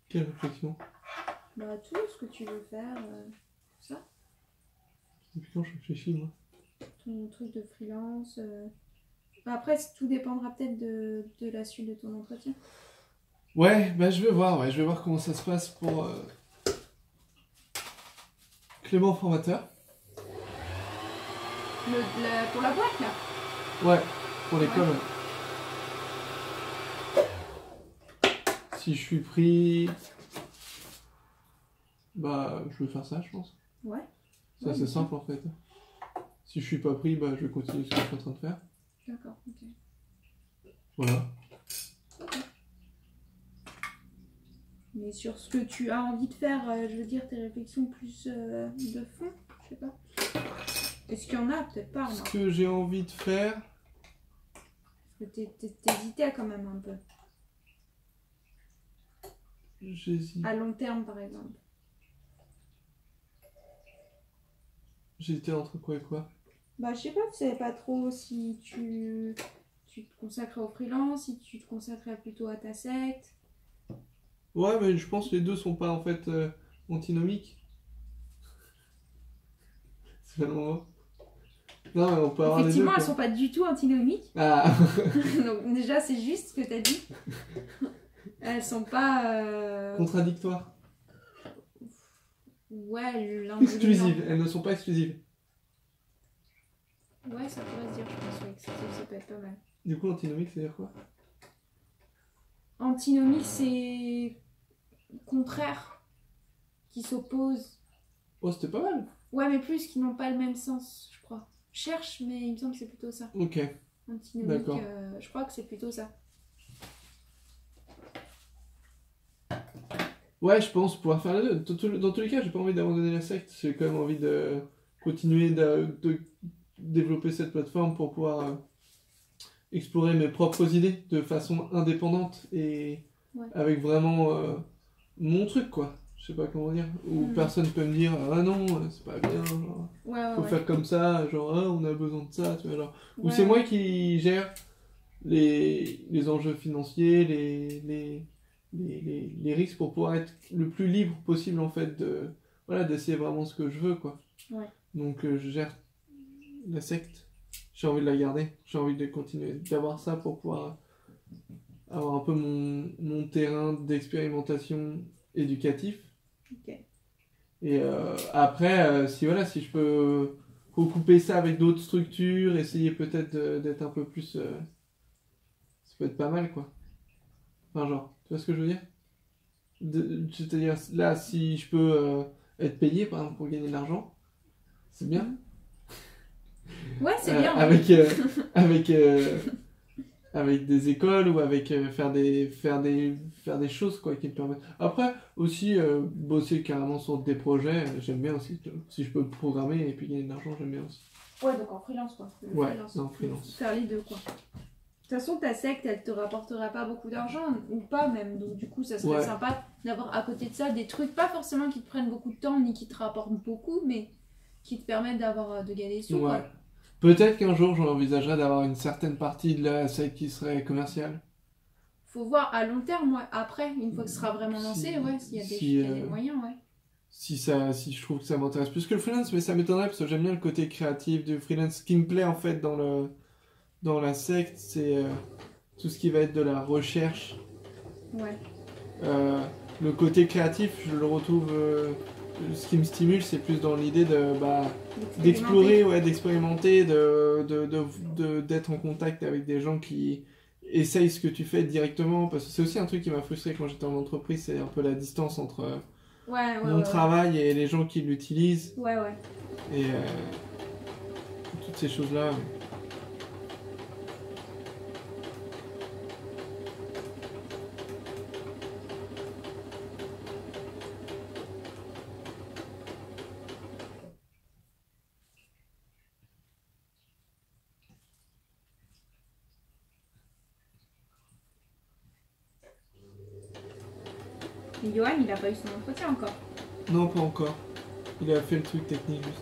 Quelle réflexion? Bah tout ce que tu veux faire, tout ça. Depuis quand je réfléchis, moi? Ton truc de freelance. Après, tout dépendra peut-être de la suite de ton entretien. Ouais, bah je vais voir comment ça se passe pour Clément Formateur. Pour la boîte, là. Ouais, pour l'école. Ouais. Si je suis pris, bah je vais faire ça, je pense. Ouais. Ça c'est simple en fait. Si je suis pas pris, bah je vais continuer ce que je suis en train de faire. D'accord, ok. Voilà. Mais sur ce que tu as envie de faire, je veux dire, tes réflexions plus de fond, je sais pas. Est-ce qu'il y en a? Peut-être pas. Ce que j'ai envie de faire... Parce que t'hésitais quand même un peu. J'hésite. À long terme, par exemple. J'hésitais entre quoi et quoi? Bah, je sais pas, tu savais pas trop si tu te consacrais au freelance, si tu te consacrais plutôt à ta secte. Ouais, mais je pense que les deux sont pas en fait antinomiques. C'est pas le moment. Non, mais on peut avoir les deux. Effectivement, elles quoi. sont pas du tout antinomiques. Ah. Donc déjà, c'est juste ce que t'as dit. Elles sont pas... Contradictoires. Ouais, l'un Exclusives. Elles ne sont pas exclusives. Ouais, ça pourrait se dire, je pense, ouais, exclusif, ça peut être pas mal. Du coup, antinomique, c'est-à-dire quoi? Antinomique, c'est contraire, qui s'opposent. Oh, c'était pas mal. Ouais, mais plus, qui n'ont pas le même sens, je crois. Je cherche, mais il me semble que c'est plutôt ça. Ok. Antinomique, je crois que c'est plutôt ça. Ouais, je pense pouvoir faire les deux. Dans tous les cas, j'ai pas envie d'abandonner la secte. J'ai quand même envie de continuer de développer cette plateforme pour pouvoir explorer mes propres idées de façon indépendante et avec vraiment mon truc, quoi. Je sais pas comment dire. Où personne peut me dire ah non, c'est pas bien, genre, faut faire comme ça, genre ah, on a besoin de ça, tu vois, genre. Ou c'est moi qui gère les enjeux financiers, les risques pour pouvoir être le plus libre possible en fait d'essayer vraiment ce que je veux, quoi. Ouais. Donc je gère la secte, j'ai envie de la garder, j'ai envie de continuer d'avoir ça pour pouvoir avoir un peu mon terrain d'expérimentation éducatif. Ok. Et après, si je peux recouper ça avec d'autres structures, essayer peut-être d'être un peu plus... ça peut être pas mal, quoi. Enfin, genre, tu vois ce que je veux dire? C'est-à-dire, là, si je peux être payé, par exemple, pour gagner de l'argent, c'est bien. Ouais, c'est bien. Avec des écoles ou avec faire des choses, quoi, qui me permettent. Après, aussi, bosser carrément sur des projets, j'aime bien aussi. Si je peux programmer et puis gagner de l'argent, j'aime bien aussi. Ouais, donc en freelance, quoi. En freelance. Faire les deux, quoi. De toute façon, ta secte, elle te rapportera pas beaucoup d'argent, ou pas même. Donc du coup, ça serait sympa d'avoir à côté de ça des trucs, pas forcément qui te prennent beaucoup de temps, ni qui te rapportent beaucoup, mais qui te permettent de gagner des sous, quoi. Peut-être qu'un jour, j'envisagerais d'avoir une certaine partie de la secte qui serait commerciale. Faut voir à long terme, après, une fois que ce sera vraiment lancé, s'il y a des moyens, Si je trouve que ça m'intéresse plus que le freelance, mais ça m'étonnerait parce que j'aime bien le côté créatif du freelance. Ce qui me plaît en fait dans la secte, c'est tout ce qui va être de la recherche. Ouais. Le côté créatif, je le retrouve... ce qui me stimule, c'est plus dans l'idée d'explorer, d'expérimenter, d'être en contact avec des gens qui essayent ce que tu fais directement. Parce que c'est aussi un truc qui m'a frustré quand j'étais en entreprise, c'est un peu la distance entre mon travail et les gens qui l'utilisent. Et toutes ces choses-là... Et Johan, il a pas eu son entretien encore. Non, pas encore. Il a fait le truc technique juste.